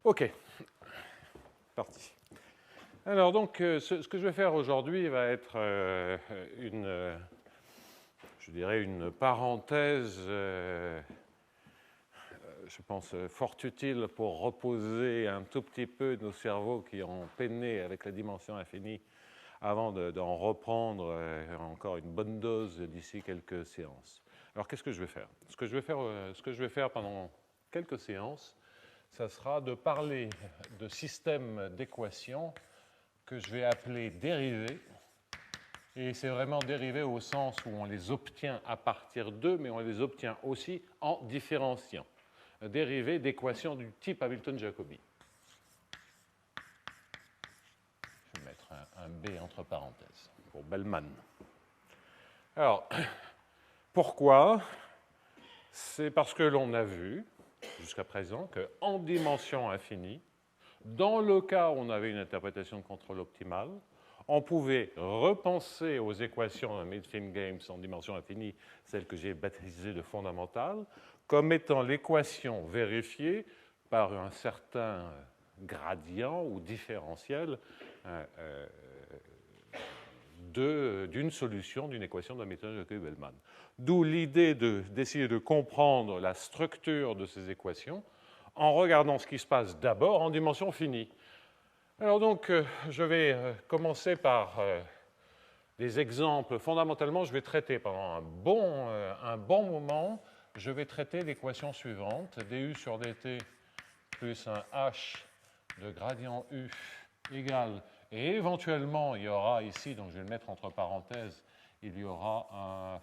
OK, parti. Alors donc, ce que je vais faire aujourd'hui va être je dirais une parenthèse, je pense, fort utile pour reposer un tout petit peu nos cerveaux qui ont peiné avec la dimension infinie avant d'en reprendre encore une bonne dose d'ici quelques séances. Alors qu'est-ce que je vais faire? Ce que je vais faire pendant quelques séances, ça sera de parler de systèmes d'équations que je vais appeler dérivés. Et c'est vraiment dérivés au sens où on les obtient à partir d'eux, mais on les obtient aussi en différenciant. Dérivés d'équations du type Hamilton-Jacobi. Je vais mettre un B entre parenthèses pour Bellman. Alors, pourquoi? C'est parce que l'on a vu jusqu'à présent qu'en dimension infinie, dans le cas où on avait une interprétation de contrôle optimale, on pouvait repenser aux équations de Milford-Games en dimension infinie, celles que j'ai baptisées de fondamentales, comme étant l'équation vérifiée par un certain gradient ou différentiel d'une solution d'une équation d'Hamilton-Jacobi-Bellman. D'où l'idée d'essayer de comprendre la structure de ces équations en regardant ce qui se passe d'abord en dimension finie. Alors donc, je vais commencer par des exemples. Fondamentalement, je vais traiter pendant un bon moment, je vais traiter l'équation suivante, du sur dt plus un h de gradient u égale, et éventuellement, il y aura ici, donc je vais le mettre entre parenthèses, il y aura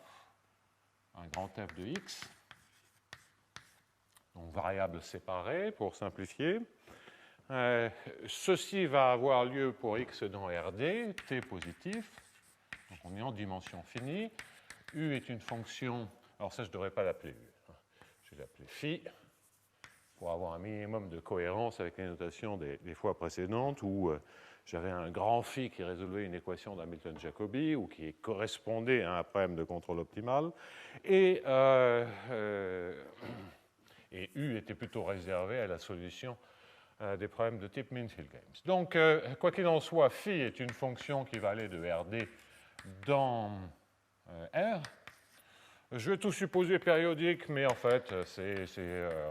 un grand f de x, donc variable séparée pour simplifier. Ceci va avoir lieu pour x dans Rd, t positif, donc on est en dimension finie. U est une fonction, alors ça je ne devrais pas l'appeler U, je vais l'appeler phi, pour avoir un minimum de cohérence avec les notations des fois précédentes, où j'avais un grand phi qui résolvait une équation d'Hamilton-Jacobi, ou qui correspondait à un problème de contrôle optimal, et U était plutôt réservé à la solution des problèmes de type Milford-Games. Donc, quoi qu'il en soit, phi est une fonction qui va aller de Rd dans R. Je vais tout supposer périodique, mais en fait,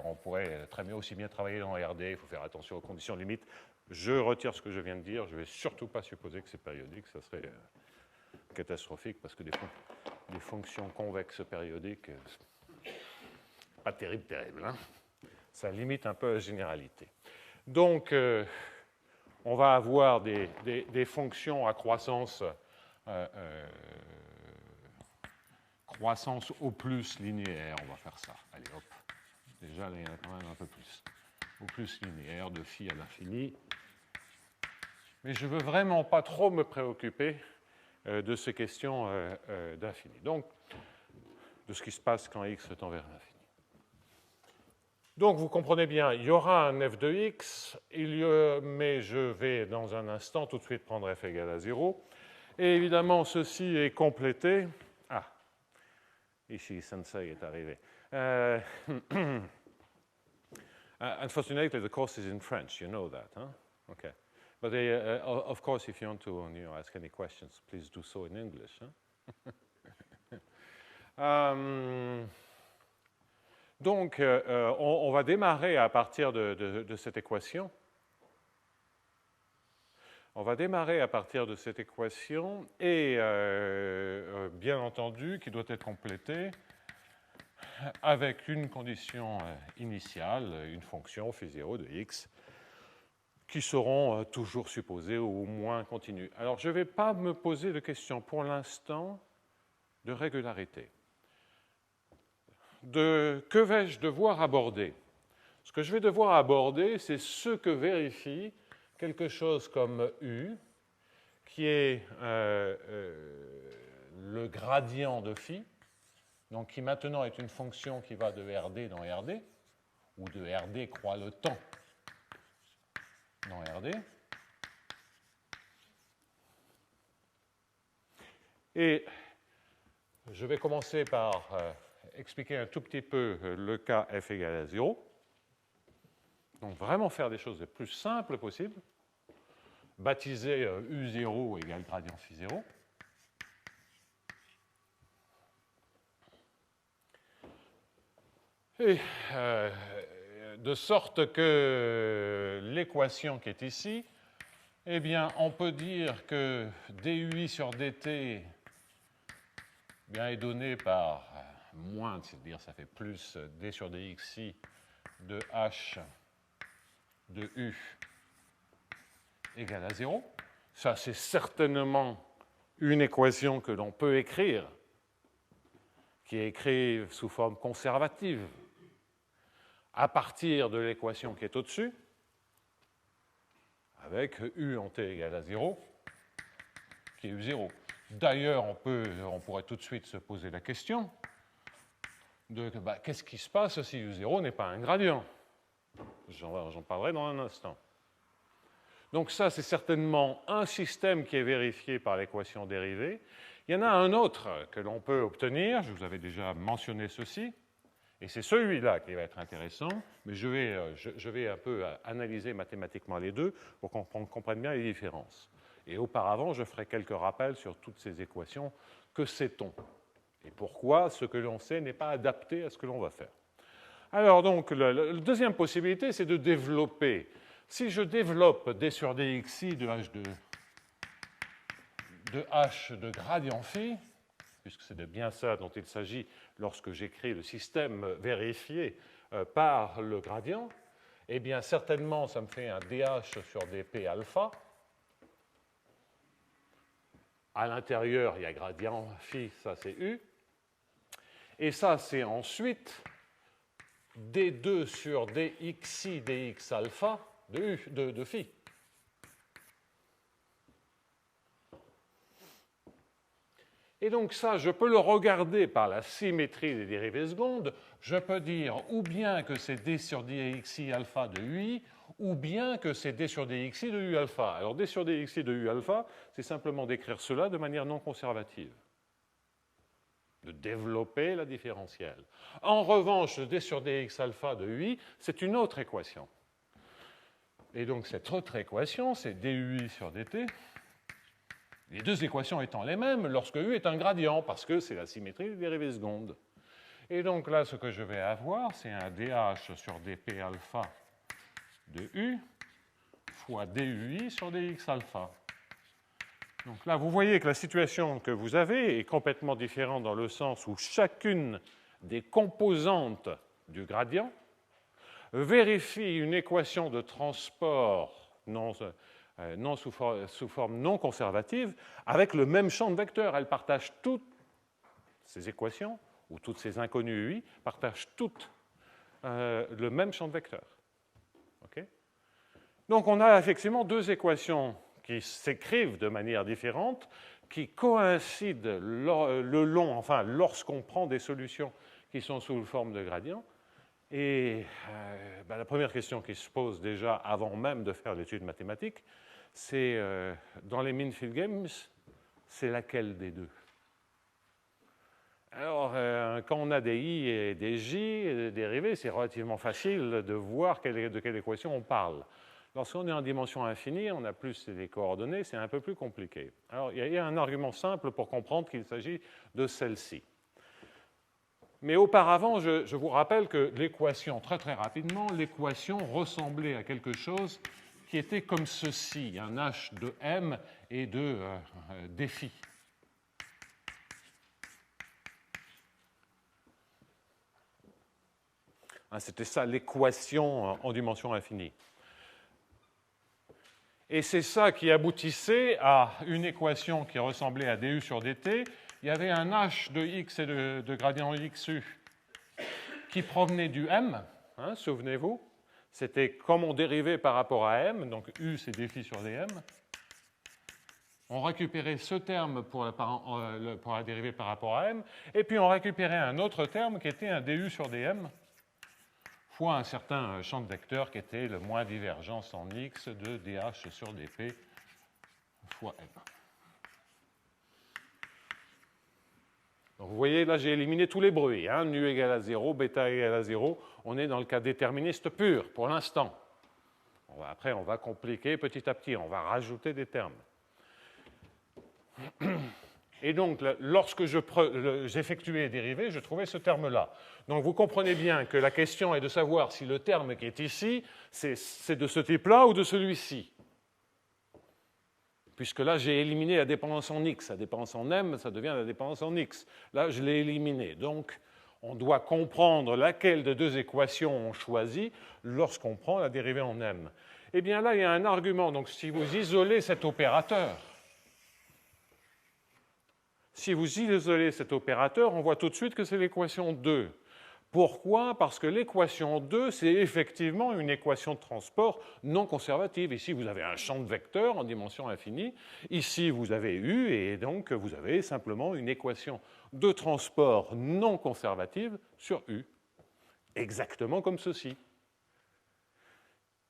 on pourrait très bien aussi bien travailler dans Rd, il faut faire attention aux conditions limites. Je retire ce que je viens de dire, je ne vais surtout pas supposer que c'est périodique, ça serait catastrophique, parce que des fonctions convexes périodiques, pas terrible, hein? Ça limite un peu la généralité. Donc, on va avoir des fonctions à croissance au plus linéaire, on va faire ça. Allez, hop. Déjà, là, il y en a quand même un peu plus. Au plus linéaire, de phi à l'infini. Mais je ne veux vraiment pas trop me préoccuper de ces questions d'infini. Donc, de ce qui se passe quand x tend vers l'infini. Donc, vous comprenez bien, il y aura un f de x, mais je vais, dans un instant, tout de suite prendre f égale à 0. Et évidemment, ceci est complété. Ah, ici, Sensei est arrivé. Unfortunately, the course is in French, you know that, huh? Okay. But of course, if you want to ask any questions, please do so in English. Huh? Donc, on va démarrer à partir de cette équation. On va démarrer à partir de cette équation et, bien entendu, qui doit être complétée avec une condition initiale, une fonction phi0 de x, qui seront toujours supposées ou au moins continues. Alors, je ne vais pas me poser de questions pour l'instant de régularité. Que vais-je devoir aborder? Ce que je vais devoir aborder, c'est ce que vérifie quelque chose comme U, qui est le gradient de phi, donc qui maintenant est une fonction qui va de Rd dans Rd, ou de Rd croît le temps dans Rd. Et je vais commencer par expliquer un tout petit peu le cas f égale à 0. Donc vraiment faire des choses les plus simples possibles. Baptiser U0 égale gradient phi 0. Et de sorte que l'équation qui est ici, eh bien, on peut dire que dUi sur dt eh bien, est donné par moins, c'est-à-dire ça fait plus d sur dxi de h de u égale à 0. Ça, c'est certainement une équation que l'on peut écrire, qui est écrite sous forme conservative, à partir de l'équation qui est au-dessus, avec u en t égale à 0, qui est u0. D'ailleurs, on pourrait tout de suite se poser la question de qu'est-ce qui se passe si u0 n'est pas un gradient? J'en parlerai dans un instant. Donc ça, c'est certainement un système qui est vérifié par l'équation dérivée. Il y en a un autre que l'on peut obtenir, je vous avais déjà mentionné ceci, et c'est celui-là qui va être intéressant, mais je vais un peu analyser mathématiquement les deux pour qu'on comprenne bien les différences. Et auparavant, je ferai quelques rappels sur toutes ces équations. Que sait-on? Et pourquoi ce que l'on sait n'est pas adapté à ce que l'on va faire? Alors donc, la deuxième possibilité, c'est de développer. Si je développe d sur dxi de h de gradient phi, puisque c'est bien ça dont il s'agit lorsque j'écris le système vérifié par le gradient, eh bien certainement ça me fait un dh sur dp alpha. À l'intérieur, il y a gradient phi, ça c'est u. Et ça, c'est ensuite d2 sur dxi dx alpha de phi. Et donc ça, je peux le regarder par la symétrie des dérivées secondes. Je peux dire ou bien que c'est d sur dxi alpha de ui, ou bien que c'est d sur dxi de u alpha. Alors d sur dxi de u alpha, c'est simplement d'écrire cela de manière non conservative, de développer la différentielle. En revanche, d sur dx alpha de ui, c'est une autre équation. Et donc cette autre équation, c'est dui sur dt. Les deux équations étant les mêmes lorsque u est un gradient, parce que c'est la symétrie des dérivées secondes. Et donc là, ce que je vais avoir, c'est un dh sur dp alpha de u fois dui sur dx alpha. Donc là, vous voyez que la situation que vous avez est complètement différente dans le sens où chacune des composantes du gradient vérifie une équation de transport sous forme non conservative avec le même champ de vecteurs. Elles partagent toutes ces équations, ou toutes ces inconnues UI, partagent toutes le même champ de vecteurs. Okay? Donc on a effectivement deux équations qui s'écrivent de manière différente, qui coïncident lorsqu'on prend des solutions qui sont sous forme de gradient. Et la première question qui se pose déjà avant même de faire l'étude mathématique, c'est dans les Minfield Games, c'est laquelle des deux? Alors, quand on a des i et des j et des dérivés, c'est relativement facile de voir de quelle équation on parle. Lorsqu'on est en dimension infinie, on a plus les coordonnées, c'est un peu plus compliqué. Alors, il y a un argument simple pour comprendre qu'il s'agit de celle-ci. Mais auparavant, je vous rappelle que l'équation, très très rapidement, l'équation ressemblait à quelque chose qui était comme ceci, un h de m et de défi. C'était ça l'équation en dimension infinie. Et c'est ça qui aboutissait à une équation qui ressemblait à du sur dt. Il y avait un h de x et de gradient xu qui provenait du m, souvenez-vous. C'était comme on dérivait par rapport à m, donc u c'est dφ sur dm. On récupérait ce terme pour la dérivée par rapport à m, et puis on récupérait un autre terme qui était un du sur dm, fois un certain champ de vecteurs qui était le moins divergence en x de dh sur dp fois m. Donc vous voyez, là j'ai éliminé tous les bruits, nu égale à 0, bêta égale à 0, on est dans le cas déterministe pur pour l'instant. Après, on va compliquer petit à petit, on va rajouter des termes. Et donc, lorsque j'effectuais les dérivés, je trouvais ce terme-là. Donc, vous comprenez bien que la question est de savoir si le terme qui est ici, c'est de ce type-là ou de celui-ci. Puisque là, j'ai éliminé la dépendance en x. La dépendance en m, ça devient la dépendance en x. Là, je l'ai éliminé. Donc, on doit comprendre laquelle de deux équations on choisit lorsqu'on prend la dérivée en m. Eh bien, là, il y a un argument. Donc, si vous isolez cet opérateur, on voit tout de suite que c'est l'équation 2. Pourquoi? Parce que l'équation 2, c'est effectivement une équation de transport non conservative. Ici, vous avez un champ de vecteurs en dimension infinie. Ici, vous avez U, et donc vous avez simplement une équation de transport non conservative sur U. Exactement comme ceci.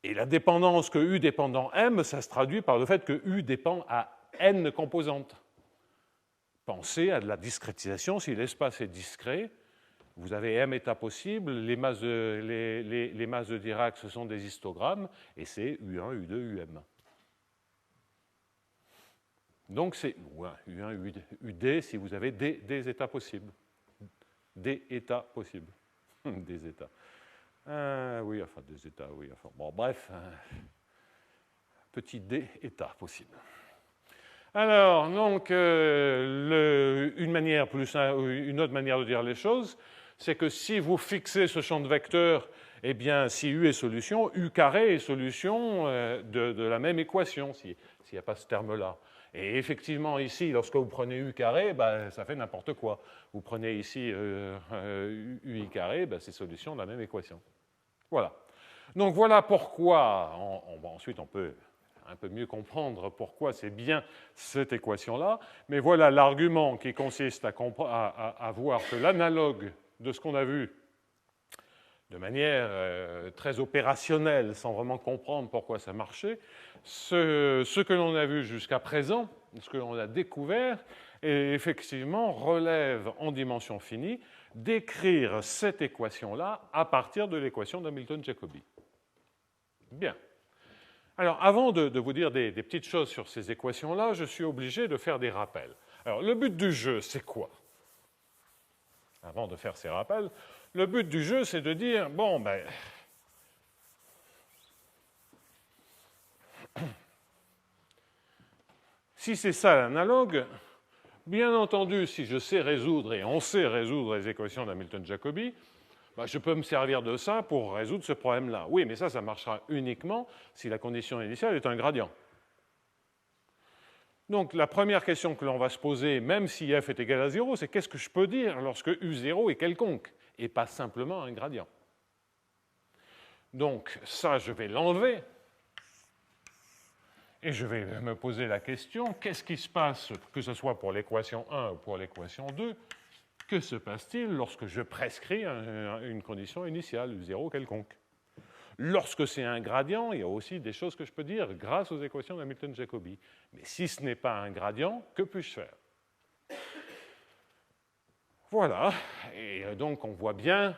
Et la dépendance que U dépendant M, ça se traduit par le fait que U dépend à n composantes. Pensez à de la discrétisation. Si l'espace est discret, vous avez m états possibles, les masses de Dirac, ce sont des histogrammes, et c'est U1, U2, UM. Donc c'est U1, UD si vous avez des états possibles. Des états possibles. Des états. Oui, enfin, des états, oui. Enfin, bon, bref, petit d état possible. Alors, donc, une autre manière de dire les choses, c'est que si vous fixez ce champ de vecteurs, eh bien, si U est solution, U carré est solution de la même équation, s'il n'y a pas ce terme-là. Et effectivement, ici, lorsque vous prenez U carré, ben, ça fait n'importe quoi. Vous prenez ici UI carré, ben, c'est solution de la même équation. Voilà. Donc, voilà pourquoi, ensuite, on peut un peu mieux comprendre pourquoi c'est bien cette équation-là, mais voilà l'argument qui consiste à voir que l'analogue de ce qu'on a vu de manière très opérationnelle, sans vraiment comprendre pourquoi ça marchait, ce que l'on a vu jusqu'à présent, ce que l'on a découvert, et effectivement relève en dimension finie d'écrire cette équation-là à partir de l'équation d'Hamilton-Jacobi. Bien. Alors, avant de vous dire des petites choses sur ces équations-là, je suis obligé de faire des rappels. Alors, le but du jeu, c'est quoi? Avant de faire ces rappels, le but du jeu, c'est de dire, bon, ben, si c'est ça l'analogue, bien entendu, si je sais résoudre, et on sait résoudre les équations d'Hamilton-Jacobi, ben, je peux me servir de ça pour résoudre ce problème-là. Oui, mais ça marchera uniquement si la condition initiale est un gradient. Donc, la première question que l'on va se poser, même si f est égal à 0, c'est qu'est-ce que je peux dire lorsque U0 est quelconque, et pas simplement un gradient. Donc, ça, je vais l'enlever, et je vais me poser la question, qu'est-ce qui se passe, que ce soit pour l'équation 1 ou pour l'équation 2, que se passe-t-il lorsque je prescris une condition initiale, U0 quelconque? Lorsque c'est un gradient, il y a aussi des choses que je peux dire grâce aux équations d'Hamilton-Jacobi. Mais si ce n'est pas un gradient, que puis-je faire? Voilà, et donc on voit bien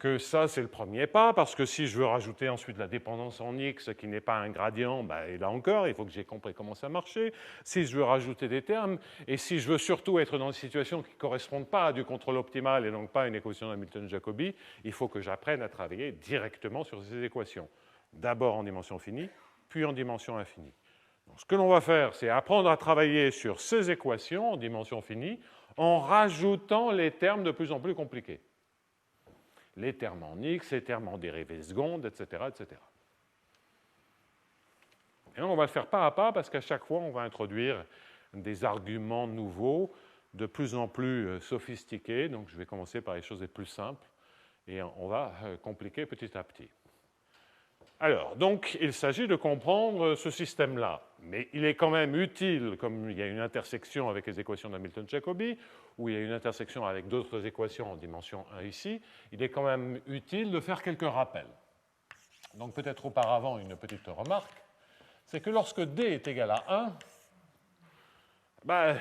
que ça, c'est le premier pas, parce que si je veux rajouter ensuite la dépendance en x qui n'est pas un gradient, ben, et là encore, il faut que j'ai compris comment ça marchait. Si je veux rajouter des termes, et si je veux surtout être dans une situation qui ne correspond pas à du contrôle optimal et donc pas à une équation d'Hamilton-Jacobi, il faut que j'apprenne à travailler directement sur ces équations. D'abord en dimension finie, puis en dimension infinie. Donc, ce que l'on va faire, c'est apprendre à travailler sur ces équations en dimension finie en rajoutant les termes de plus en plus compliqués. Les termes en x, les termes en dérivée seconde, etc., etc. Et on va le faire pas à pas parce qu'à chaque fois, on va introduire des arguments nouveaux, de plus en plus sophistiqués. Donc, je vais commencer par les choses les plus simples et on va compliquer petit à petit. Alors, donc, il s'agit de comprendre ce système-là. Mais il est quand même utile, comme il y a une intersection avec les équations d'Hamilton-Jacobi, ou il y a une intersection avec d'autres équations en dimension 1 ici, il est quand même utile de faire quelques rappels. Donc, peut-être auparavant, une petite remarque, c'est que lorsque d est égal à 1,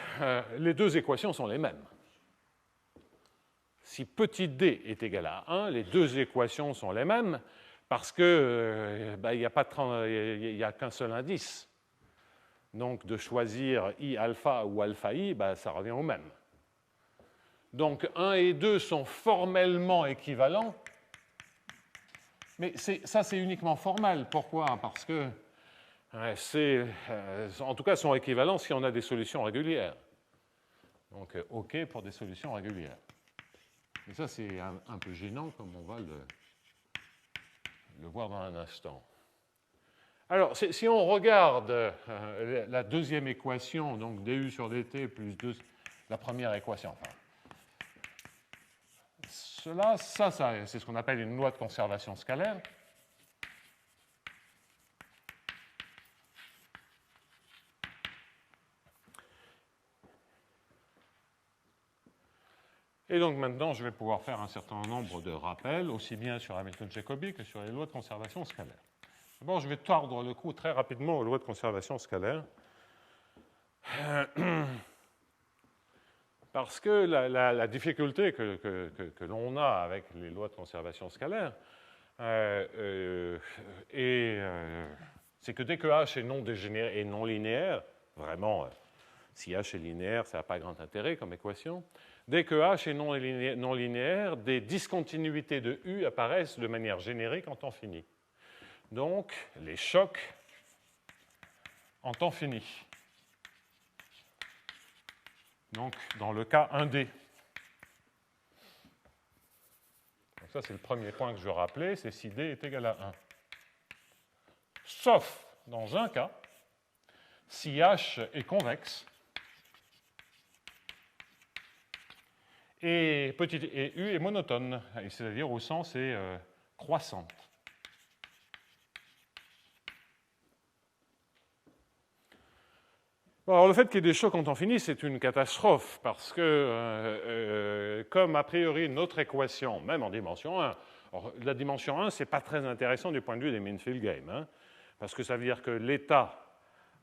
les deux équations sont les mêmes. Si petit d est égal à 1, les deux équations sont les mêmes, parce que il n'y a qu'un seul indice. Donc, de choisir I alpha ou alpha I, ça revient au même. Donc, 1 et 2 sont formellement équivalents, mais ça, c'est uniquement formel. Pourquoi? Parce que en tout cas, sont équivalents si on a des solutions régulières. Donc, OK pour des solutions régulières. Et ça, c'est un peu gênant, comme on va le voir dans un instant. Alors, si on regarde la deuxième équation, donc du sur dt plus 2, la première équation, ça c'est ce qu'on appelle une loi de conservation scalaire. Et donc maintenant, je vais pouvoir faire un certain nombre de rappels, aussi bien sur Hamilton-Jacobi que sur les lois de conservation scalaire. D'abord, je vais tordre le cou très rapidement aux lois de conservation scalaire. Parce que la difficulté que l'on a avec les lois de conservation scalaire, c'est que dès que H est non dégénéré et non linéaire, vraiment, si H est linéaire, ça n'a pas grand intérêt comme équation, dès que H est non linéaire, des discontinuités de U apparaissent de manière générique en temps fini. Donc, les chocs en temps fini. Donc, dans le cas 1D. Donc ça, c'est le premier point que je veux rappeler, c'est si D est égal à 1. Sauf dans un cas, si H est convexe et U est monotone, c'est-à-dire au sens est croissante. Alors, le fait qu'il y ait des chocs en temps fini, c'est une catastrophe, parce que, comme a priori notre équation, même en dimension 1, alors, la dimension 1, ce n'est pas très intéressant du point de vue des mean-field games, hein, parce que ça veut dire que l'état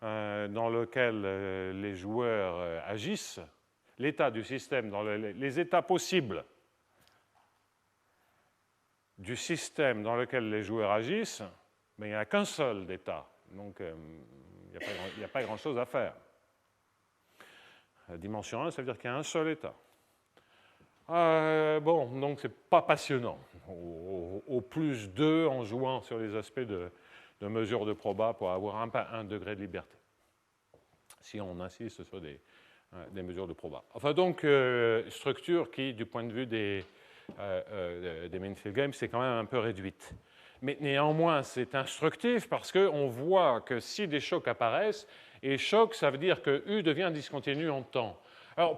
dans lequel les joueurs agissent, l'état du système, les états possibles du système dans lequel les joueurs agissent, mais il n'y a qu'un seul d'état, donc il n'y a pas grand-chose à faire. La dimension 1, ça veut dire qu'il y a un seul état. Donc c'est pas passionnant. Au plus 2 en jouant sur les aspects de mesure de proba pour avoir un degré de liberté. Si on insiste sur des mesures de proba. Enfin donc, structure qui, du point de vue des mean-field games, c'est quand même un peu réduite. Mais néanmoins, c'est instructif parce qu'on voit que si des chocs apparaissent, et choc, ça veut dire que U devient discontinu en temps. Alors,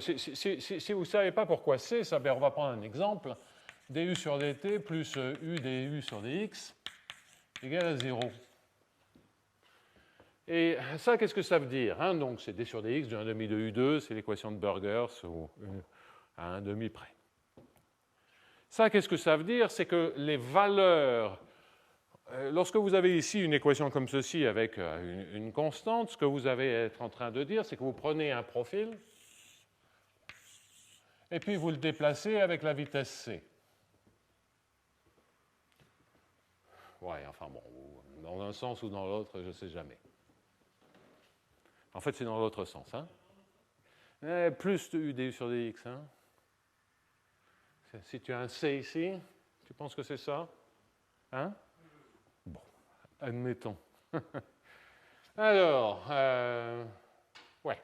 si vous ne savez pas pourquoi c'est, on va prendre un exemple. du sur dt plus U du sur dx égale à 0. Et ça, qu'est-ce que ça veut dire, hein? Donc, c'est d sur dx du 1 demi de U2, c'est l'équation de Burgers à 1 demi près. Ça, qu'est-ce que ça veut dire? C'est que les valeurs... Lorsque vous avez ici une équation comme ceci avec une constante, ce que vous allez être en train de dire, c'est que vous prenez un profil et puis vous le déplacez avec la vitesse c. Ouais, enfin bon, dans un sens ou dans l'autre, je ne sais jamais. En fait, c'est dans l'autre sens. Hein. Plus de U du sur dx. Hein. Si tu as un c ici, tu penses que c'est ça? Hein? Bon, admettons. Alors, ouais.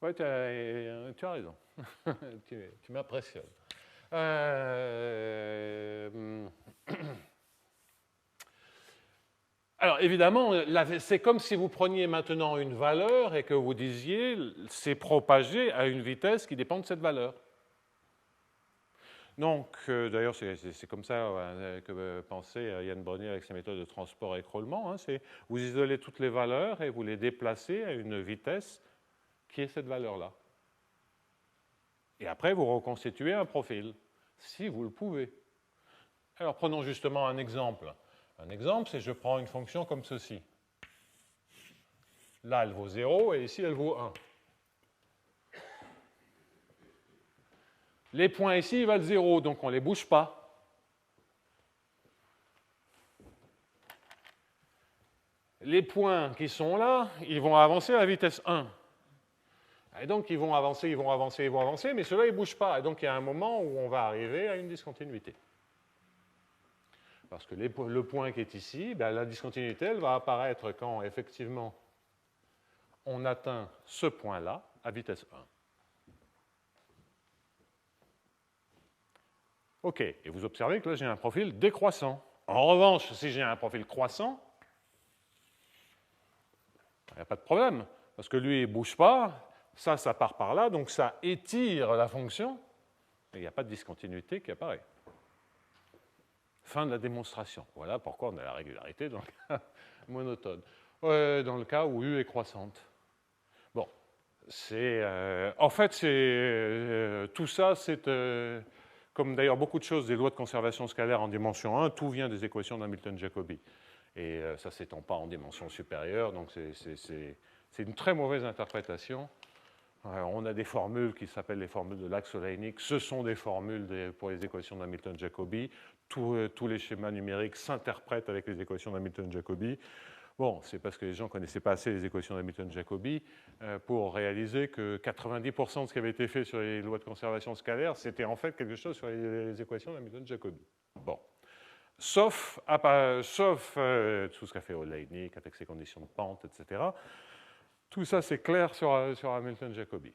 Ouais, tu as raison. tu m'impressionnes. Alors, évidemment, c'est comme si vous preniez maintenant une valeur et que vous disiez c'est propagé à une vitesse qui dépend de cette valeur. Donc, d'ailleurs, c'est comme ça que pensait Yann Bonnier avec ses méthodes de transport et écroulement. Hein, vous isolez toutes les valeurs et vous les déplacez à une vitesse qui est cette valeur-là. Et après, vous reconstituez un profil, si vous le pouvez. Alors, prenons justement un exemple. Un exemple, c'est je prends une fonction comme ceci. Là, elle vaut 0 et ici, elle vaut 1. Les points ici, ils valent 0, donc on ne les bouge pas. les points qui sont là, ils vont avancer à la vitesse 1. Et donc, ils vont avancer, ils vont avancer, ils vont avancer, mais ceux-là, ils ne bougent pas. Et donc, il y a un moment où on va arriver à une discontinuité. Parce que le point qui est ici, ben, la discontinuité, elle va apparaître quand, effectivement, on atteint ce point-là à vitesse 1. OK, et vous observez que là, j'ai un profil décroissant. En revanche, si j'ai un profil croissant, il n'y a pas de problème, parce que lui, il ne bouge pas, ça part par là, donc ça étire la fonction, et il n'y a pas de discontinuité qui apparaît. Fin de la démonstration. Voilà pourquoi on a la régularité dans le cas monotone. Dans le cas où U est croissante. Bon, en fait, tout ça, c'est comme d'ailleurs beaucoup de choses des lois de conservation scalaire en dimension 1, tout vient des équations d'Hamilton-Jacobi. Et ça ne s'étend pas en dimension supérieure, donc c'est une très mauvaise interprétation. On a des formules qui s'appellent les formules de Lax-Oleinik. Ce sont des formules pour les équations d'Hamilton-Jacobi. Tous les schémas numériques s'interprètent avec les équations d'Hamilton-Jacobi. Bon, c'est parce que les gens ne connaissaient pas assez les équations d'Hamilton-Jacobi pour réaliser que 90% de ce qui avait été fait sur les lois de conservation scalaire, c'était en fait quelque chose sur les équations d'Hamilton-Jacobi. Bon. Sauf tout ce qu'a fait Oleinik avec ses conditions de pente, etc. Tout ça, c'est clair sur Hamilton-Jacobi.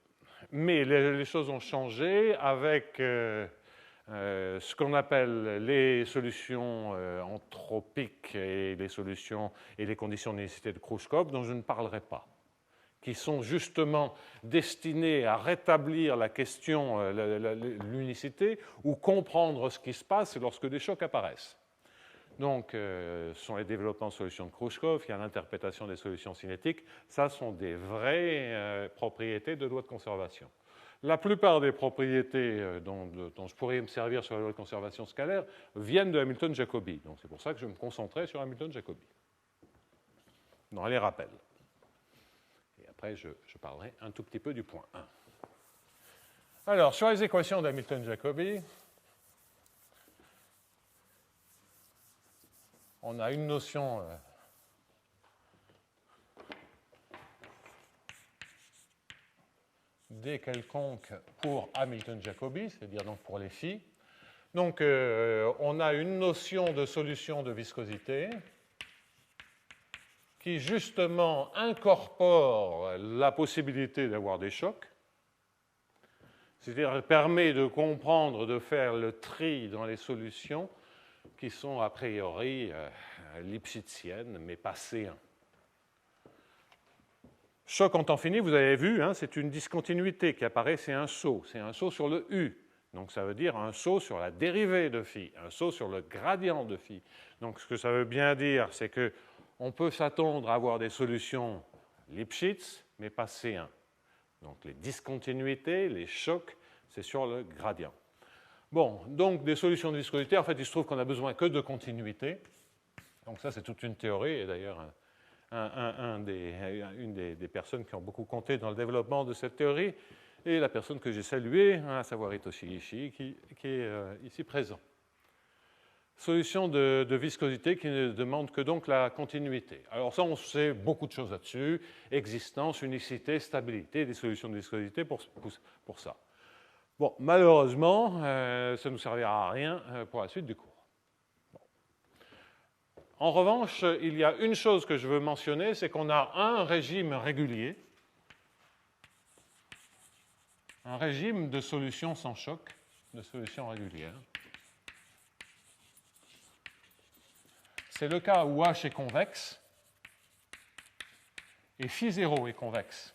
Mais les choses ont changé avec ce qu'on appelle les solutions anthropiques et les solutions et les conditions d'unicité de Khrouchkov, dont je ne parlerai pas, qui sont justement destinées à rétablir la question, l'unicité, ou comprendre ce qui se passe lorsque des chocs apparaissent. Donc, ce sont les développements de solutions de Khrouchkov, il y a l'interprétation des solutions cinétiques, ça sont des vraies propriétés de loi de conservation. La plupart des propriétés dont je pourrais me servir sur la loi de conservation scalaire viennent de Hamilton-Jacobi. Donc, c'est pour ça que je me concentrais sur Hamilton-Jacobi, dans les rappels. Et après, je parlerai un tout petit peu du point 1. Alors, sur les équations d'Hamilton-Jacobi, on a une notion d quelconque pour Hamilton-Jacobi, c'est-à-dire donc pour les phi. Donc, on a une notion de solution de viscosité qui, justement, incorpore la possibilité d'avoir des chocs, c'est-à-dire permet de comprendre, de faire le tri dans les solutions qui sont a priori lipschitziennes, mais pas C1. Choc en temps fini, vous avez vu, hein, c'est une discontinuité qui apparaît, c'est un saut sur le U. Donc ça veut dire un saut sur la dérivée de phi, un saut sur le gradient de phi. Donc ce que ça veut bien dire, c'est qu'on peut s'attendre à avoir des solutions Lipschitz, mais pas C1. Donc les discontinuités, les chocs, c'est sur le gradient. Bon, donc des solutions de viscosité, en fait, il se trouve qu'on n'a besoin que de continuité. Donc ça, c'est toute une théorie, et d'ailleurs, une des personnes qui ont beaucoup compté dans le développement de cette théorie est la personne que j'ai saluée, à savoir Hitoshi Ishii, qui est ici présent. Solution de viscosité qui ne demande que donc la continuité. Alors ça, on sait beaucoup de choses là-dessus, existence, unicité, stabilité, des solutions de viscosité pour ça. Bon, malheureusement, ça ne nous servira à rien pour la suite du cours. Bon. En revanche, il y a une chose que je veux mentionner, c'est qu'on a un régime régulier, un régime de solution sans choc, de solution régulière. C'est le cas où H est convexe et phi0 est convexe.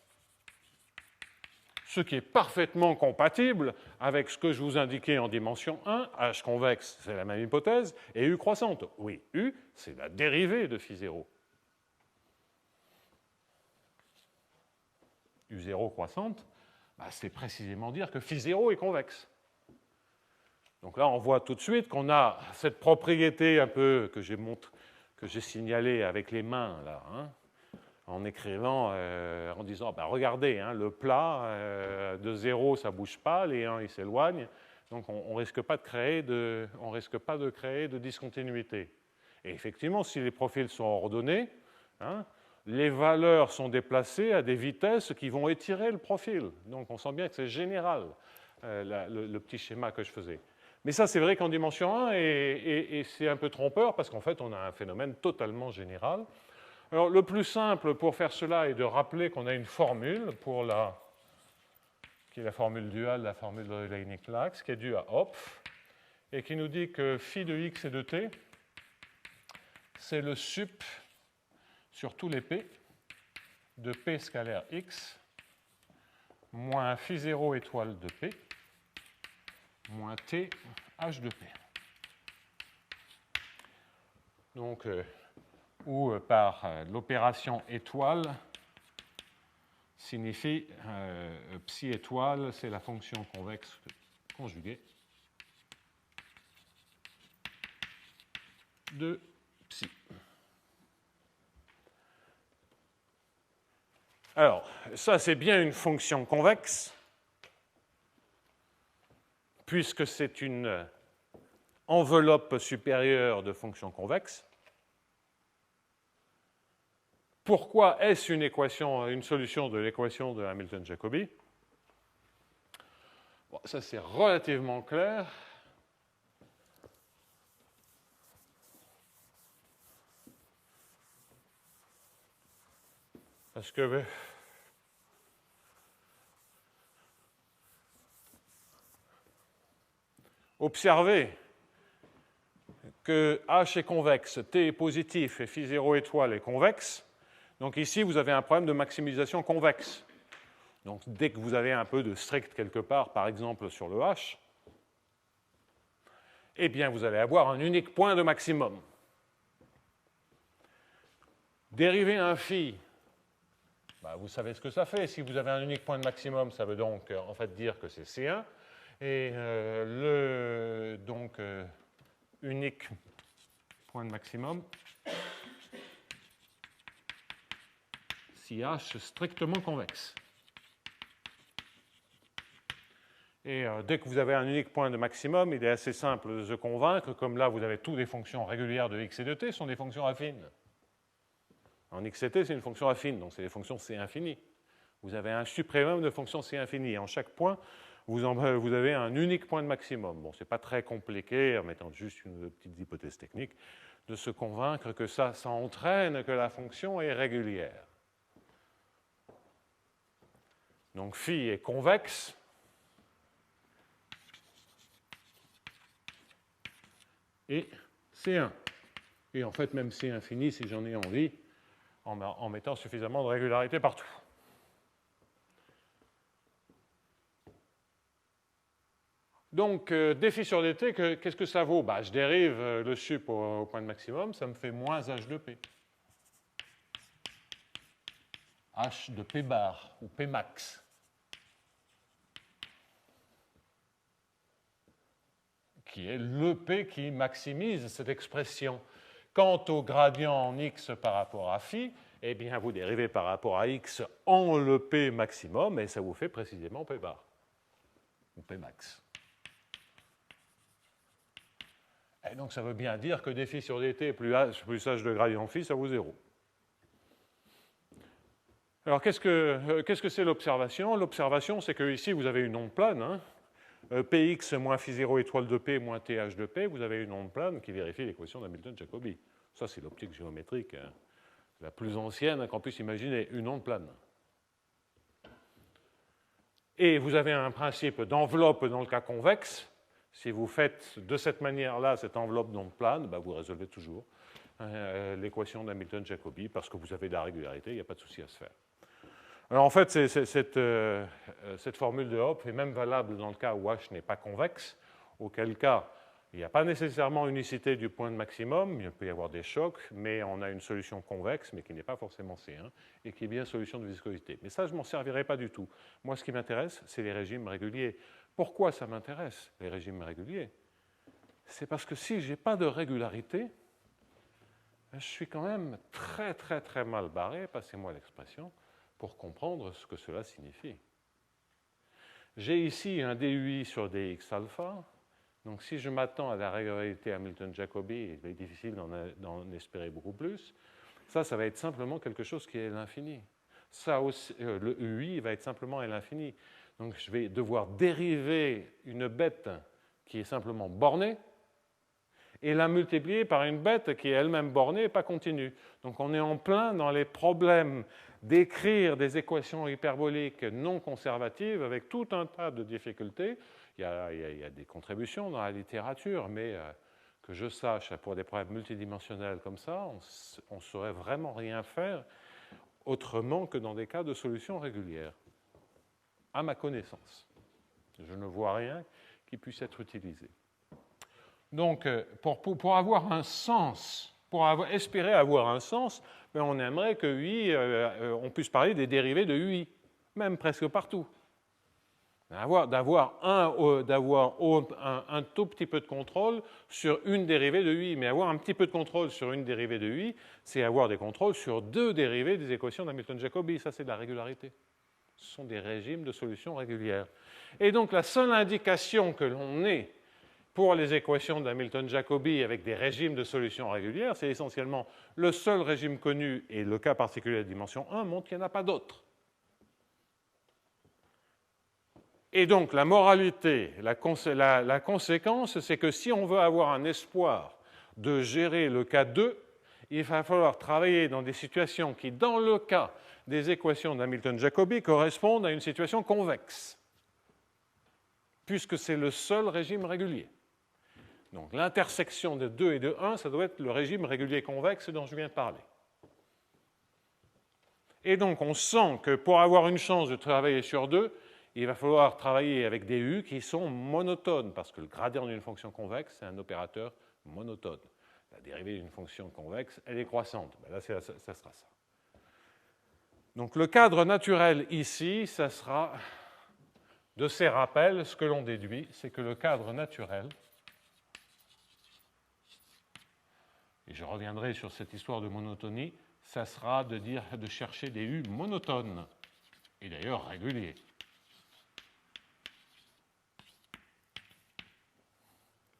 Ce qui est parfaitement compatible avec ce que je vous indiquais en dimension 1. H convexe, c'est la même hypothèse, et U croissante. Oui, U, c'est la dérivée de phi0. U0 croissante, bah, c'est précisément dire que phi0 est convexe. Donc là, on voit tout de suite qu'on a cette propriété un peu que j'ai signalée avec les mains, là, hein, en écrivant, en disant, ben regardez, hein, le plat, de 0, ça ne bouge pas, les 1, ils s'éloignent, donc on ne risque pas de créer de discontinuité. Et effectivement, si les profils sont ordonnés, hein, les valeurs sont déplacées à des vitesses qui vont étirer le profil. Donc on sent bien que c'est général, le petit schéma que je faisais. Mais ça, c'est vrai qu'en dimension 1, et c'est un peu trompeur, parce qu'en fait, on a un phénomène totalement général. Alors, le plus simple pour faire cela est de rappeler qu'on a une formule pour qui est la formule duale, la formule de Legnac-Lax, qui est due à Hopf, et qui nous dit que phi de x et de t, c'est le sup sur tous les p de p scalaire x moins phi 0 étoile de p moins t h de p. Donc, où par l'opération étoile signifie psi étoile, c'est la fonction convexe conjuguée de psi. Alors, ça c'est bien une fonction convexe, puisque c'est une enveloppe supérieure de fonctions convexes. Pourquoi est-ce une solution de l'équation de Hamilton-Jacobi? Bon, ça c'est relativement clair. Parce que observez que H est convexe, T est positif et phi 0 étoile est convexe. Donc ici, vous avez un problème de maximisation convexe. Donc dès que vous avez un peu de strict quelque part, par exemple sur le H, eh bien vous allez avoir un unique point de maximum. Dériver un phi, vous savez ce que ça fait. Si vous avez un unique point de maximum, ça veut donc en fait dire que c'est C1. Et unique point de maximum, si H strictement convexe. Et dès que vous avez un unique point de maximum, il est assez simple de se convaincre, comme là vous avez toutes les fonctions régulières de x et de t, sont des fonctions affines. En x et t, c'est une fonction affine, donc c'est des fonctions C infini. Vous avez un suprémum de fonctions C infini. En chaque point, vous avez un unique point de maximum. Bon, ce n'est pas très compliqué, en mettant juste une petite hypothèse technique, de se convaincre que ça entraîne que la fonction est régulière. Donc phi est convexe. Et C1. Et en fait, même C infini, si j'en ai envie, en mettant suffisamment de régularité partout. Donc, dφ sur dt, qu'est-ce que ça vaut? Je dérive le sup au point de maximum, ça me fait moins h de p. H de p bar, ou p max. Qui est le p qui maximise cette expression. Quant au gradient en x par rapport à phi, eh bien, vous dérivez par rapport à x en le p maximum, et ça vous fait précisément p bar, ou p max. Et donc, ça veut bien dire que dφ sur dt plus h de gradient phi, ça vaut 0. Alors, qu'est-ce que c'est l'observation? L'observation, c'est que ici, vous avez une onde plane, hein, px moins phi 0 étoile de p moins th de p, vous avez une onde plane qui vérifie l'équation d'Hamilton-Jacobi. Ça, c'est l'optique géométrique la plus ancienne qu'on puisse imaginer, une onde plane. Et vous avez un principe d'enveloppe dans le cas convexe. Si vous faites de cette manière-là cette enveloppe d'onde plane, vous résolvez toujours l'équation d'Hamilton-Jacobi parce que vous avez de la régularité, il n'y a pas de souci à se faire. Alors en fait, cette formule de Hopf est même valable dans le cas où H n'est pas convexe, auquel cas il n'y a pas nécessairement unicité du point de maximum, il peut y avoir des chocs, mais on a une solution convexe, mais qui n'est pas forcément C1, et qui est bien solution de viscosité. Mais ça, je ne m'en servirai pas du tout. Moi, ce qui m'intéresse, c'est les régimes réguliers. Pourquoi ça m'intéresse, les régimes réguliers? C'est parce que si je n'ai pas de régularité, je suis quand même très, très, très mal barré, passez-moi l'expression, pour comprendre ce que cela signifie. J'ai ici un dUi sur dx alpha. Donc, si je m'attends à la régularité Hamilton-Jacobi, il est difficile d'en espérer beaucoup plus. Ça va être simplement quelque chose qui est à l'infini. Ça aussi, le UI va être simplement à l'infini. Donc je vais devoir dériver une bête qui est simplement bornée et la multiplier par une bête qui est elle-même bornée et pas continue. Donc on est en plein dans les problèmes d'écrire des équations hyperboliques non conservatives avec tout un tas de difficultés. Il y a des contributions dans la littérature, mais que je sache, pour des problèmes multidimensionnels comme ça, on ne saurait vraiment rien faire autrement que dans des cas de solutions régulières, à ma connaissance. Je ne vois rien qui puisse être utilisé. Donc, pour avoir un sens, espérer avoir un sens, on aimerait que UI, on puisse parler des dérivés de UI, même presque partout. D'avoir un tout petit peu de contrôle sur une dérivée de UI. Mais avoir un petit peu de contrôle sur une dérivée de UI, c'est avoir des contrôles sur deux dérivées des équations d'Hamilton-Jacobi. Ça, c'est de la régularité. Ce sont des régimes de solutions régulières. Et donc, la seule indication que l'on ait pour les équations d'Hamilton-Jacobi avec des régimes de solutions régulières, c'est essentiellement le seul régime connu, et le cas particulier de dimension 1 montre qu'il n'y en a pas d'autre. Et donc, la moralité, la conséquence, c'est que si on veut avoir un espoir de gérer le cas 2, il va falloir travailler dans des situations qui, dans le cas des équations d'Hamilton-Jacobi, correspondent à une situation convexe, puisque c'est le seul régime régulier. Donc, l'intersection de 2 et de 1, ça doit être le régime régulier convexe dont je viens de parler. Et donc, on sent que pour avoir une chance de travailler sur 2, il va falloir travailler avec des U qui sont monotones, parce que le gradient d'une fonction convexe, c'est un opérateur monotone. La dérivée d'une fonction convexe, elle est croissante. Là, ça sera ça. Donc, le cadre naturel ici, ça sera de ces rappels, ce que l'on déduit, c'est que le cadre naturel, et je reviendrai sur cette histoire de monotonie, ça sera de chercher des U monotones, et d'ailleurs réguliers.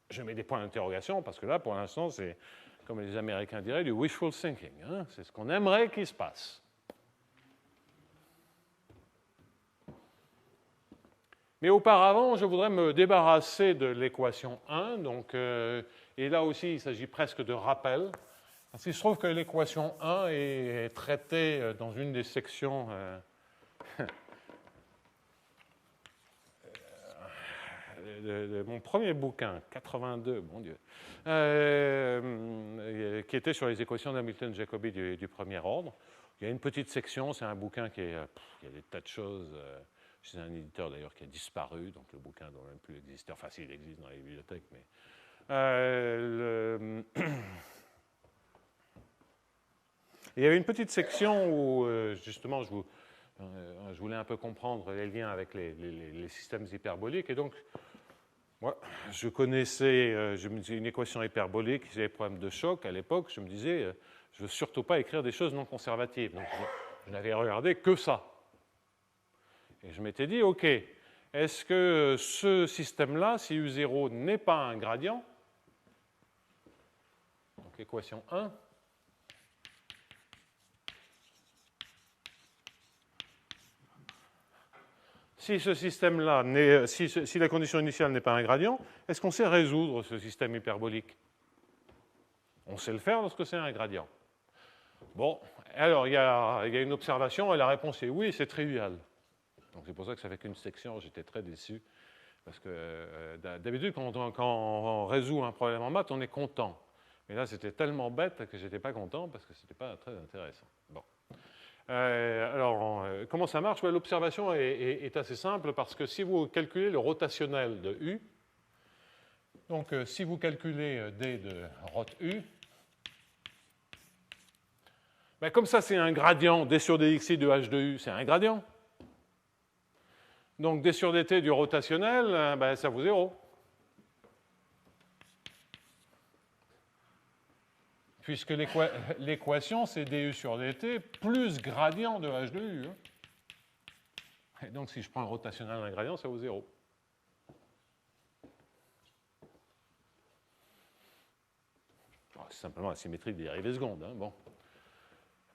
Je mets des points d'interrogation parce que là, pour l'instant, c'est, comme les Américains diraient, du wishful thinking. Hein, c'est ce qu'on aimerait qu'il se passe. Mais auparavant, je voudrais me débarrasser de l'équation 1. Donc, et là aussi, il s'agit presque de rappel. Parce qu'il se trouve que l'équation 1 est traitée dans une des sections de mon premier bouquin, 82, mon Dieu, qui était sur les équations d'Hamilton-Jacobi du premier ordre. Il y a une petite section, c'est un bouquin qui est, il y a des tas de choses. C'est un éditeur d'ailleurs qui a disparu, donc le bouquin ne doit même plus exister. Enfin, s'il existe dans les bibliothèques, mais. Il y avait une petite section où, justement, je voulais un peu comprendre les liens avec les systèmes hyperboliques. Et donc, moi, je connaissais une équation hyperbolique, j'avais des problèmes de choc à l'époque. Je me disais, je ne veux surtout pas écrire des choses non conservatives. Donc, je n'avais regardé que ça. Et je m'étais dit, OK, est-ce que ce système-là, si U0 n'est pas un gradient, donc équation 1, si ce système-là, si la condition initiale n'est pas un gradient, est-ce qu'on sait résoudre ce système hyperbolique? On sait le faire lorsque c'est un gradient. Bon, alors il y a une observation et la réponse est oui, c'est trivial. Donc c'est pour ça que ça fait qu'une section, j'étais très déçu. Parce que d'habitude, quand on résout un problème en maths, on est content. Mais là, c'était tellement bête que je n'étais pas content parce que ce n'était pas très intéressant. Bon. Alors, comment ça marche? L'observation est assez simple parce que si vous calculez le rotationnel de U, donc si vous calculez D de rot U, comme ça c'est un gradient, D sur dxi de H de U, c'est un gradient. Donc D sur dt du rotationnel, ça vaut 0. Puisque l'équation, c'est du sur dt plus gradient de h de u. Et donc, si je prends le rotationnel d'un gradient, ça vaut 0. C'est simplement la symétrie des dérivées secondes. Hein, bon.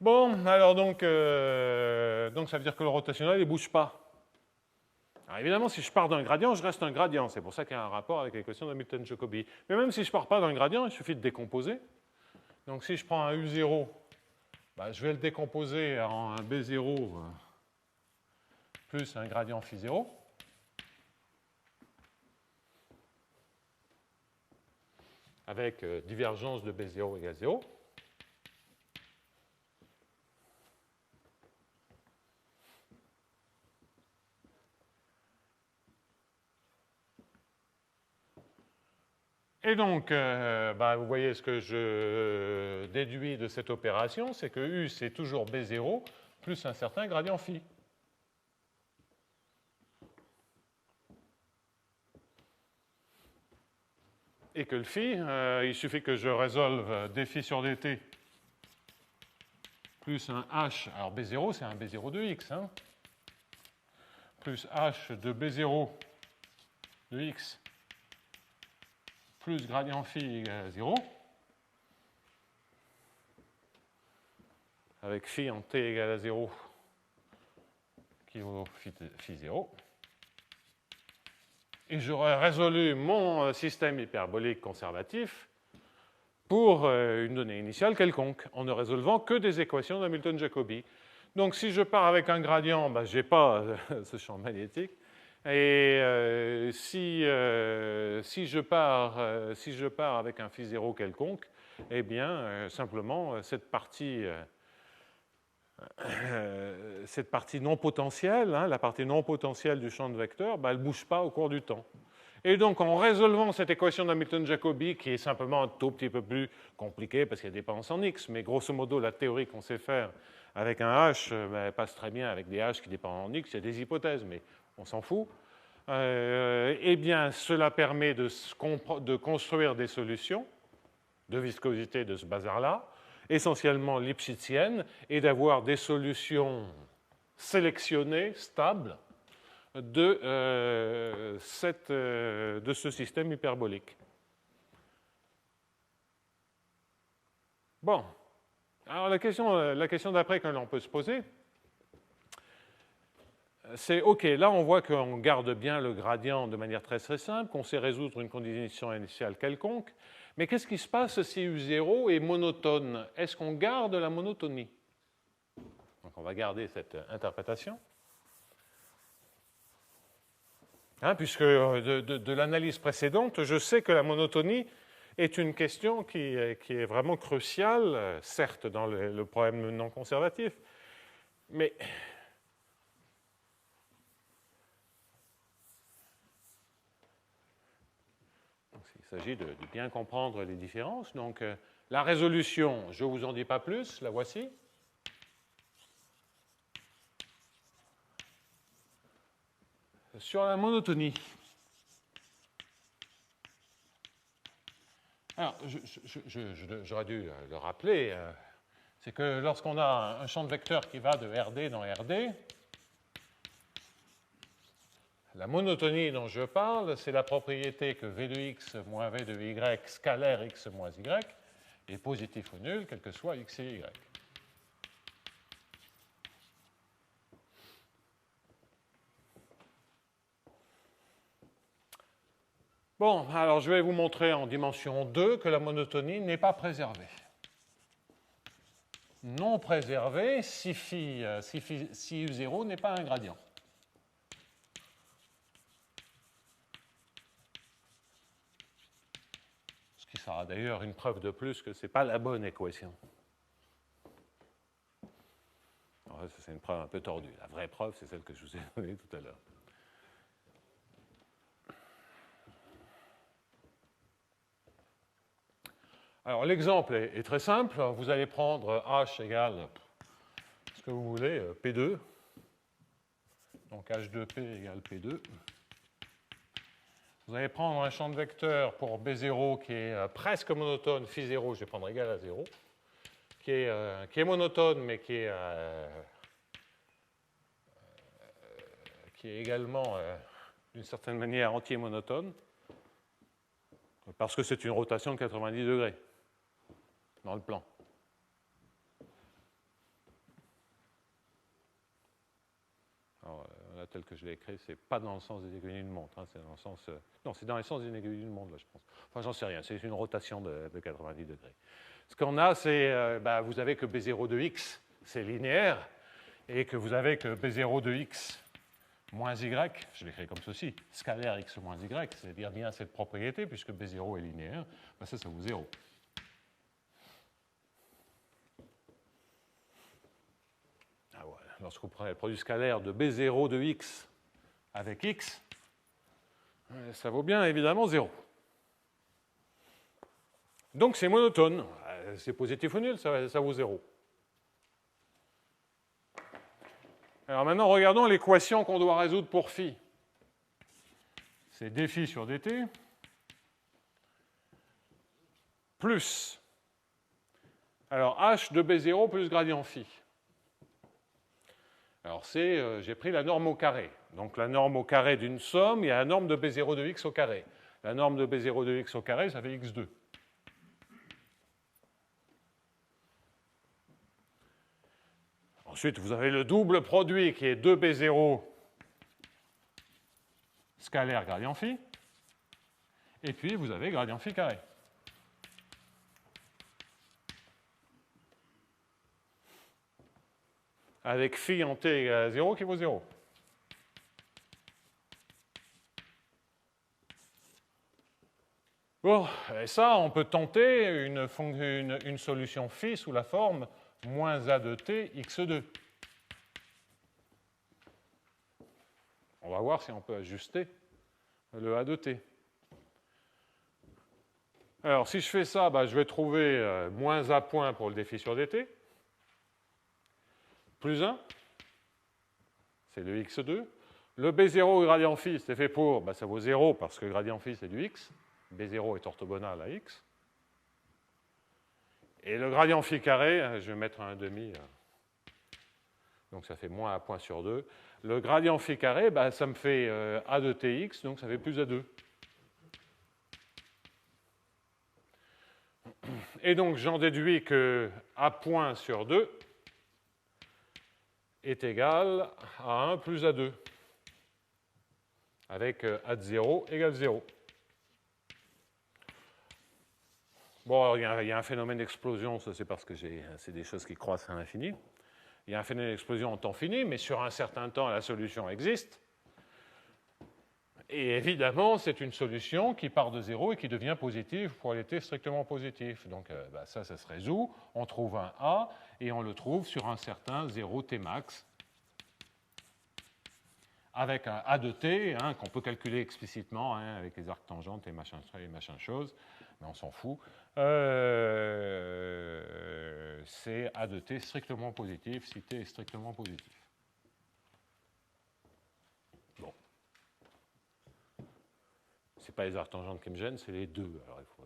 Bon, alors donc ça veut dire que le rotationnel ne bouge pas. Alors évidemment, si je pars d'un gradient, je reste un gradient. C'est pour ça qu'il y a un rapport avec l'équation d'Hamilton-Jacobi. Mais même si je ne pars pas d'un gradient, il suffit de décomposer. Donc si je prends un U0, bah, je vais le décomposer en un B0 plus un gradient phi0. Avec divergence de B0 égale 0. Et donc, bah, vous voyez ce que je déduis de cette opération, c'est que U, c'est toujours B0 plus un certain gradient phi. Et que le phi, il suffit que je résolve d phi sur dt plus un h, alors B0, c'est un B0 de x, hein, plus h de B0 de x plus gradient phi égale 0, avec phi en t égale à 0 qui vaut phi 0. Et j'aurais résolu mon système hyperbolique conservatif pour une donnée initiale quelconque, en ne résolvant que des équations d'Hamilton-Jacobi. Donc si je pars avec un gradient, ben, je n'ai pas ce champ magnétique. Et si je pars avec un phi 0 quelconque, eh bien, simplement, cette partie non potentielle, hein, la partie non potentielle du champ de vecteur, ben, elle ne bouge pas au cours du temps. Et donc, en résolvant cette équation d'Hamilton-Jacobi, qui est simplement un tout petit peu plus compliquée parce qu'elle dépend en x, mais grosso modo, la théorie qu'on sait faire avec un h ben, elle passe très bien avec des h qui dépendent en x. Il y a des hypothèses, mais on s'en fout. Eh bien, cela permet de construire des solutions de viscosité de ce bazar-là, essentiellement lipschitziennes, et d'avoir des solutions sélectionnées, stables, de ce système hyperbolique. Bon, alors la question d'après que l'on peut se poser, c'est OK, là on voit qu'on garde bien le gradient de manière très très simple, qu'on sait résoudre une condition initiale quelconque, mais qu'est-ce qui se passe si U0 est monotone? Est-ce qu'on garde la monotonie? Donc on va garder cette interprétation. Hein, puisque de l'analyse précédente, je sais que la monotonie est une question qui est vraiment cruciale, certes dans le problème non conservatif, mais il s'agit de bien comprendre les différences. Donc la résolution, je ne vous en dis pas plus, la voici. Sur la monotonie. Alors, j'aurais dû le rappeler, c'est que lorsqu'on a un champ de vecteurs qui va de RD dans RD, la monotonie dont je parle, c'est la propriété que V de x moins V de y scalaire x moins y est positif ou nul, quel que soit x et y. Bon, alors je vais vous montrer en dimension 2 que la monotonie n'est pas préservée. Non préservée si U0 n'est pas un gradient. Ce qui sera d'ailleurs une preuve de plus que ce n'est pas la bonne équation. C'est une preuve un peu tordue. La vraie preuve, c'est celle que je vous ai donnée tout à l'heure. Alors l'exemple est très simple. Vous allez prendre H égale ce que vous voulez, P2. Donc H2P égale P2. Vous allez prendre un champ de vecteurs pour B0 qui est presque monotone, phi 0, je vais prendre égal à 0, qui est monotone mais qui est également d'une certaine manière anti-monotone, parce que c'est une rotation de 90 degrés dans le plan. tel que je l'ai écrit, c'est pas dans le sens des aiguilles d'une montre, hein, c'est dans le sens... non, c'est dans le sens d'une aiguille d'une montre, là, je pense. Enfin, j'en sais rien, c'est une rotation de 90 degrés. Ce qu'on a, c'est, vous avez que B0 de x, c'est linéaire, et que vous avez que B0 de x moins y, je l'écris comme ceci, scalaire x moins y, c'est-à-dire bien cette propriété, puisque B0 est linéaire, ben ça vaut 0. Ah ouais. Lorsque vous prenez le produit scalaire de B0 de x avec x, ça vaut bien évidemment 0. Donc c'est monotone. C'est positif ou nul, ça vaut 0. Alors maintenant, regardons l'équation qu'on doit résoudre pour phi. C'est dφ sur dt plus, alors h de B0 plus gradient phi. Alors j'ai pris la norme au carré. Donc la norme au carré d'une somme, il y a la norme de B0 de x au carré. La norme de B0 de x au carré, ça fait x2. Ensuite, vous avez le double produit qui est 2B0 scalaire gradient phi. Et puis, vous avez gradient phi carré. Avec phi en t égale à 0 qui vaut 0. Bon, et ça, on peut tenter une solution phi sous la forme moins a de t x2. On va voir si on peut ajuster le a de t. Alors, si je fais ça, je vais trouver moins a point pour le défi sur dt, plus 1, c'est le x2. Le b0 gradient phi, c'est fait pour, ça vaut 0 parce que gradient phi, c'est du x. B0 est orthogonal à x. Et le gradient phi carré, je vais mettre un demi, donc ça fait moins a point sur 2. Le gradient phi carré, ça me fait a de tx, donc ça fait plus a2. Et donc j'en déduis que a point sur 2 est égal à 1 plus a2, avec a de 0 égale 0. Bon, il y a un phénomène d'explosion, ça c'est parce que c'est des choses qui croissent à l'infini. Il y a un phénomène d'explosion en temps fini, mais sur un certain temps, la solution existe. Et évidemment, c'est une solution qui part de 0 et qui devient positive pour les t strictement positif. Donc ça se résout, on trouve un a, et on le trouve sur un certain 0 t max, avec un a de t, qu'on peut calculer explicitement, avec les arcs tangentes et machin chose, mais on s'en fout. C'est a de t strictement positif si t est strictement positif. Bon. Ce n'est pas les arcs tangentes qui me gênent, c'est les deux. Alors, il faut...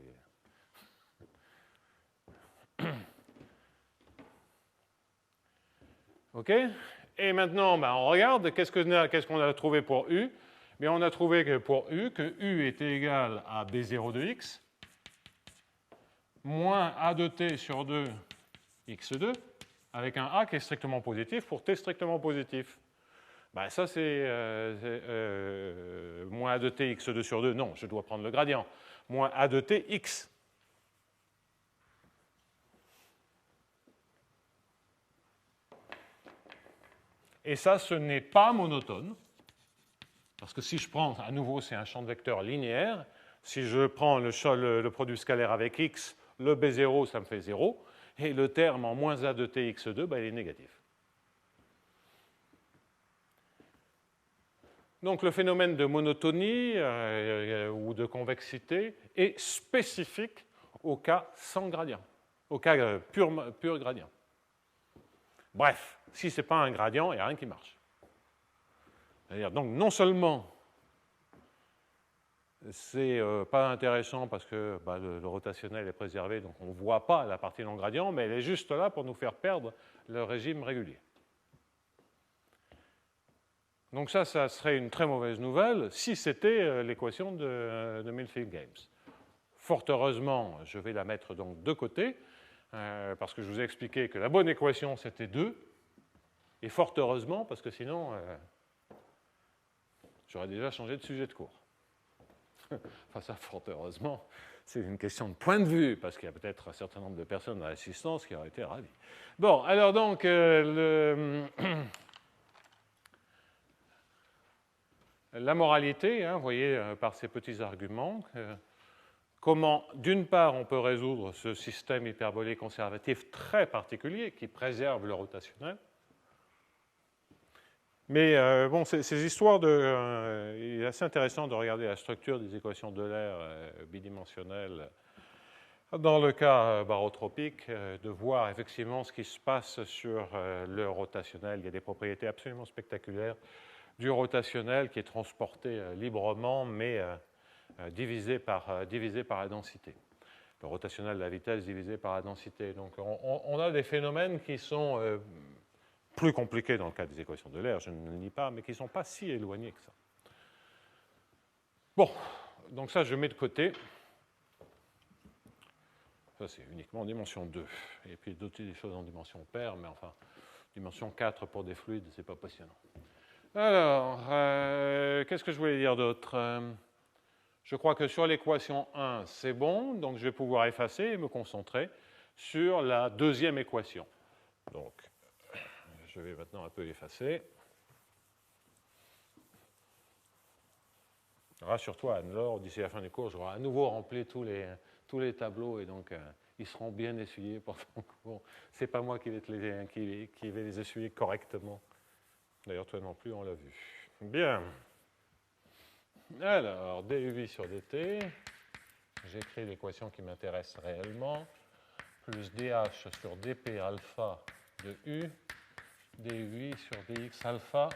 OK. Et maintenant, on regarde, qu'est-ce qu'on a trouvé pour U? Mais on a trouvé que pour U, que U était égal à B0 de x, moins a de t sur 2 x2, avec un a qui est strictement positif pour t strictement positif. Ça, c'est moins a de t x2 sur 2. Non, je dois prendre le gradient. Moins a de t x. Et ça, ce n'est pas monotone. Parce que si je prends, à nouveau, c'est un champ de vecteurs linéaire. Si je prends le produit scalaire avec x, le B0, ça me fait 0. Et le terme en moins a de t x2, il est négatif. Donc le phénomène de monotonie ou de convexité est spécifique au cas sans gradient, au cas pur gradient. Bref, si ce n'est pas un gradient, il n'y a rien qui marche. C'est-à-dire, donc non seulement c'est pas intéressant parce que le rotationnel est préservé, donc on ne voit pas la partie non gradient, mais elle est juste là pour nous faire perdre le régime régulier. Donc ça serait une très mauvaise nouvelle si c'était l'équation de Millfield-Games. Fort heureusement, je vais la mettre donc de côté, parce que je vous ai expliqué que la bonne équation, c'était 2, et fort heureusement, parce que sinon, j'aurais déjà changé de sujet de cours. Enfin, ça, fort heureusement, c'est une question de point de vue, parce qu'il y a peut-être un certain nombre de personnes dans l'assistance qui auraient été ravies. Bon, alors donc, la moralité, hein, vous voyez, par ces petits arguments, comment, d'une part, on peut résoudre ce système hyperbolique conservatif très particulier qui préserve le rotationnel. Mais bon, ces histoires de. Il est assez intéressant de regarder la structure des équations d'Euler bidimensionnelles dans le cas barotropique, de voir effectivement ce qui se passe sur le rotationnel. Il y a des propriétés absolument spectaculaires du rotationnel qui est transporté librement, mais divisé par la densité. Le rotationnel de la vitesse divisé par la densité. Donc on a des phénomènes qui sont plus compliqués dans le cas des équations d'Euler, je ne le nie pas, mais qui ne sont pas si éloignés que ça. Bon, donc ça je mets de côté. Ça c'est uniquement en dimension 2. Et puis d'autres des choses en dimension paire, mais enfin, dimension 4 pour des fluides, c'est pas passionnant. Alors, qu'est-ce que je voulais dire d'autre? Je crois que sur l'équation 1, c'est bon, donc je vais pouvoir effacer et me concentrer sur la deuxième équation. Donc, je vais maintenant un peu effacer. Rassure-toi, Anne-Laure, d'ici la fin du cours, j'aurai à nouveau rempli tous les tableaux et donc ils seront bien essuyés pour ton cours. Ce n'est pas moi qui vais les essuyer correctement. D'ailleurs, toi non plus, on l'a vu. Bien. Alors, dUi sur dt, j'écris l'équation qui m'intéresse réellement, plus dH sur dp alpha de u, dUi sur dx alpha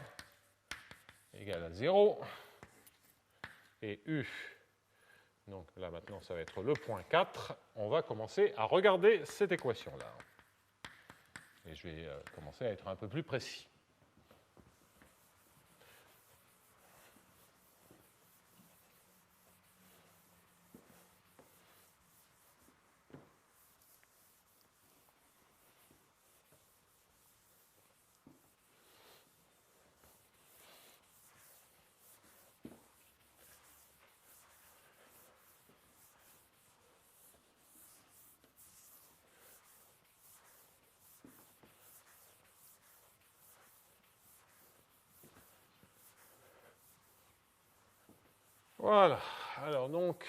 égale à 0, et u, donc là maintenant ça va être le point 4, on va commencer à regarder cette équation-là. Et je vais commencer à être un peu plus précis. Voilà, alors donc,